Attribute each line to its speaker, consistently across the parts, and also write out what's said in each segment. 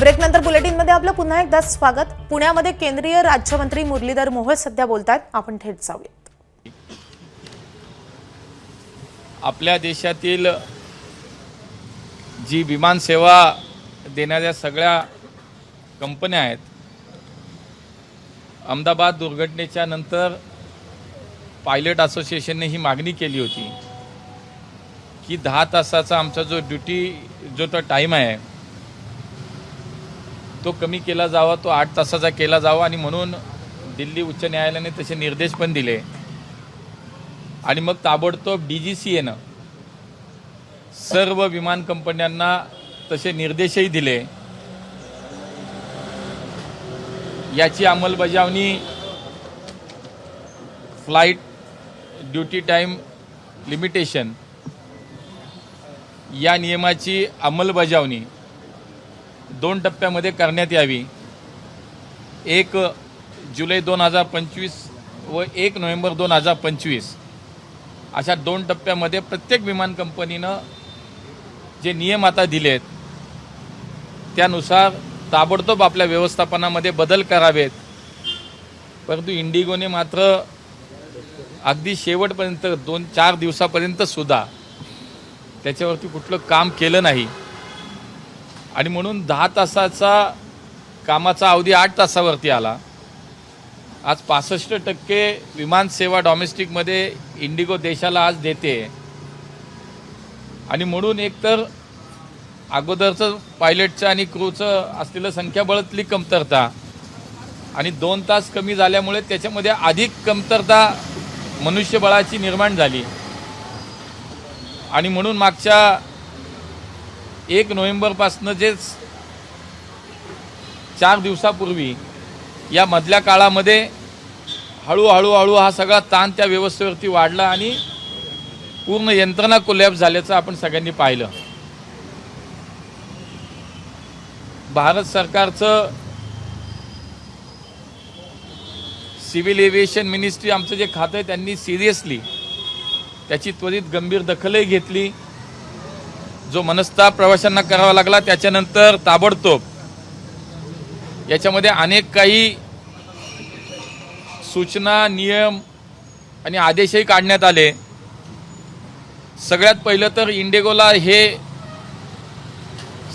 Speaker 1: ब्रेकनंतर बुलेटिनमध्ये आपलं पुन्हा एकदा स्वागत। पुण्यामध्ये केंद्रीय राज्यमंत्री मुरलीधर मोहोळ सध्या बोलतात। आपण थेट जाऊयात।
Speaker 2: आपल्या देशातील जी विमान सेवा देणाऱ्या सगळ्या कंपन्या आहेत, अहमदाबाद दुर्घटनेच्या नंतर पायलट असोसिएशनने ही मागणी केली होती की 10 तासाचा आमचा जो टाइम आहे तो कमी केला जावा, तो 8 तासाचा केला जावा। आणि म्हणून दिल्ली उच्च न्यायालयाने तसे निर्देश पण दिले आणि मग ताबडतोब DGCAनं सर्व विमान कंपन्यांना तसे निर्देशही दिले। याची अंमलबजावणी फ्लाइट ड्यूटी टाइम लिमिटेशन या नियमाची अंमलबजावणी 2 टप्प्यामध्ये करण्यात यावी। 1 जुलै 2025 व 1 नोव्हेंबर 2025 अशा 2 टप्प्यामध्ये प्रत्येक विमान कंपनीनं जे नियम आता दिलेत त्यानुसार ताबडतोब आपल्या व्यवस्थापनामध्ये बदल करावेत। परंतु इंडिगोने मात्र अगदी शेवटपर्यंत 2-4 दिवसापर्यंत सुद्धा त्याच्यावरती कुठलं काम केलं नाही आणि म्हणून 10 तासाचा कामाचा अवधी 8 तासावरती आला। आज 65% विमान सेवा डॉमेस्टिकमध्ये इंडिगो देशाला आज देते आणि म्हणून एकतर अगोदरचं पायलटचं आणि क्रूचं असलेलं संख्याबळातली कमतरता आणि 2 तास कमी झाल्यामुळे त्याच्यामध्ये अधिक कमतरता मनुष्यबळाची निर्माण झाली आणि म्हणून मागच्या 1 नोव्हेंबरपासून जे 4 दिवसापूर्वी या मधल्या काळामध्ये हळूहळू हा सगळा ताण त्या व्यवस्थेवरती वाढला आणि पूर्ण यंत्रणा कोलॅप्स झाल्याचं आपण सगळ्यांनी पाहिलं। भारत सरकारचं सिव्हिल एव्हिएशन मिनिस्ट्री आमचं जे खातं आहे त्यांनी सिरियसली त्याची त्वरित गंभीर दखलही घेतली। जो मनस्ताप प्रवाशांना करावा लागला त्याच्यानंतर ताबडतोब याच्यामध्ये अनेक काही सूचना, नियम आणि आदेशही काढण्यात आले। सगळ्यात पहिलं तर इंडिगोला हे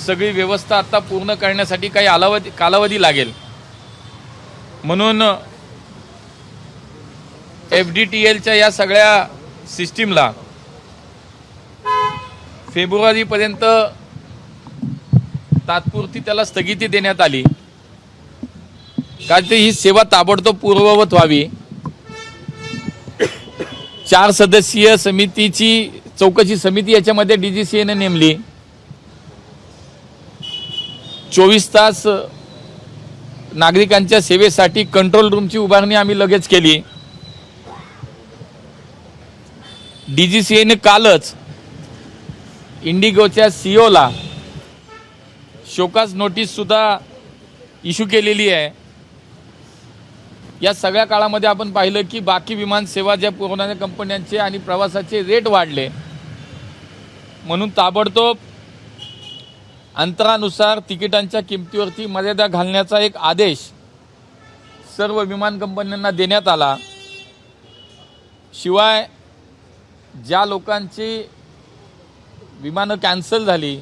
Speaker 2: सगळी व्यवस्था आता पूर्ण करण्यासाठी काही कालावधी लागेल, म्हणून FDTLच्या या सगळ्या सिस्टीमला फेब्रुवारीपर्यंत तात्पुरती त्याला स्थगिती देण्यात आली कारण ही सेवा ताबडतोब पूर्ववत व्हावी। 4 सदस्यीय समितीची चौकशी समिती याच्यामध्ये DGCAने नेमली। 24 तास नागरिकांच्या सेवेसाठी कंट्रोल रूमची उभारणी आम्ही लगेच केली। DGCAने कालच इंडिगोच्या CEOला शोकास नोटीस सुद्धा इश्यू केलेली आहे। या सगळ्या काळामध्ये आपण पाहिलं की बाकी विमान सेवा ज्या पुरवणाऱ्या कंपन्यांचे आणि प्रवासाचे रेट वाढले, म्हणून ताबडतोब अंतरानुसार तिकिटांच्या किमतीवरती मर्यादा घालण्याचा एक आदेश सर्व विमान कंपन्यांना देण्यात आला। शिवाय ज्या लोकांची विमानं कॅन्सल झाली,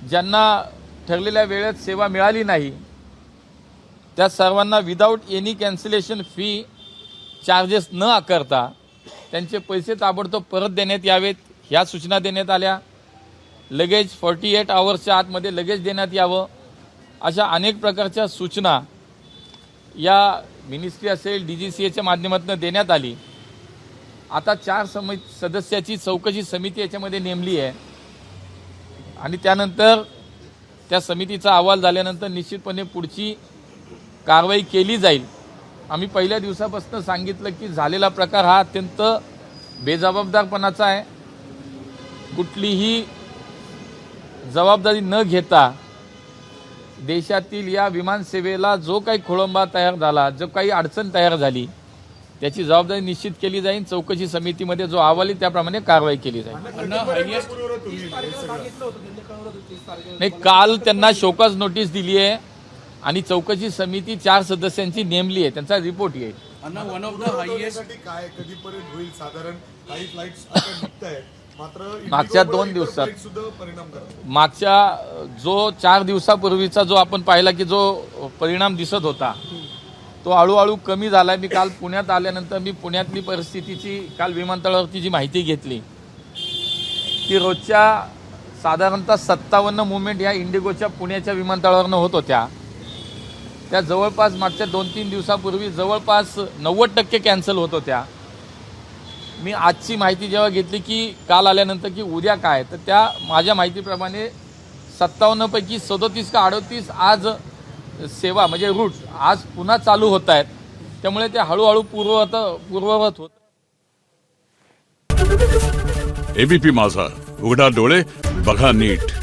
Speaker 2: ज्यांना ठरलेल्या वेळेत सेवा मिळाली नाही, त्या सर्वांना without any cancellation fee charges न आकारता त्यांचे पैसे ताबडतोब परत देण्यात यावेत ह्या सूचना देण्यात आल्या। लगेच 48 आवर्सच्या आतमध्ये लगेच देण्यात यावं अशा अनेक प्रकारच्या सूचना या मिनिस्ट्री असेल DGCAच्या माध्यमातून देण्यात आली। आता 4 सदस्याची चौकशी समिती याच्यामध्ये नेमली आहे आणि त्यानंतर त्या समितीचा अहवाल झाल्यानंतर निश्चितपणे पुढची कारवाई केली जाईल। आम्ही पहिल्या दिवसापासून सांगितलं की झालेला प्रकार हा अत्यंत बेजबाबदारपणाचा आहे। कुठलीही जबाबदारी न घेता देशातील या विमान सेवेला जो काही खोळंबा तयार झाला, जो काही अडचण तयार झाली, त्याची जबाबदारी निश्चित केली जाईल. चौकशी समितीमध्ये जो अहवाल आहे त्याप्रमाणे कारवाई केली जाईल. नाही, काल त्यांना शोकॉज नोटीस दिली आहे आणि चौकशी समिती 4 सदस्यांची नेमली आहे. त्यांचा रिपोर्ट येईल.
Speaker 3: वन ऑफ द हायएस्ट काय कधीपर्यंत होईल साधारण काही फ्लाइट्स आता निघतायत मात्र
Speaker 2: मागच्या 2 दिवसात
Speaker 3: सुद्धा परिणाम करतात.
Speaker 2: मागच्या जो 4 दिवसापूर्वीचा जो आपण पाहिला की जो परिणाम दिसत होता तो हळूहळू कमी झाला. मी काल पुण्यात आल्यानंतर मी पुण्यातली परिस्थितीची काल विमानतळावरती जी माहिती घेतली की रोजच्या साधारणतः 57 मुवमेंट ह्या इंडिगोच्या पुण्याच्या विमानतळावरनं होत होत्या. त्या जवळपास मागच्या 2-3 दिवसापूर्वी जवळपास 90% कॅन्सल होत होत्या. मी आजची माहिती जेव्हा घेतली की काल आल्यानंतर की उद्या काय, तर त्या माझ्या माहितीप्रमाणे 57 पैकी 37 का 38 आज सेवा म्हणजे रूट आज पुन्हा चालू होत आहेत. त्यामुळे ते हळूहळू पूर्ववत होत.
Speaker 4: एबीपी माझा, उघडा डोळे बघा नीट.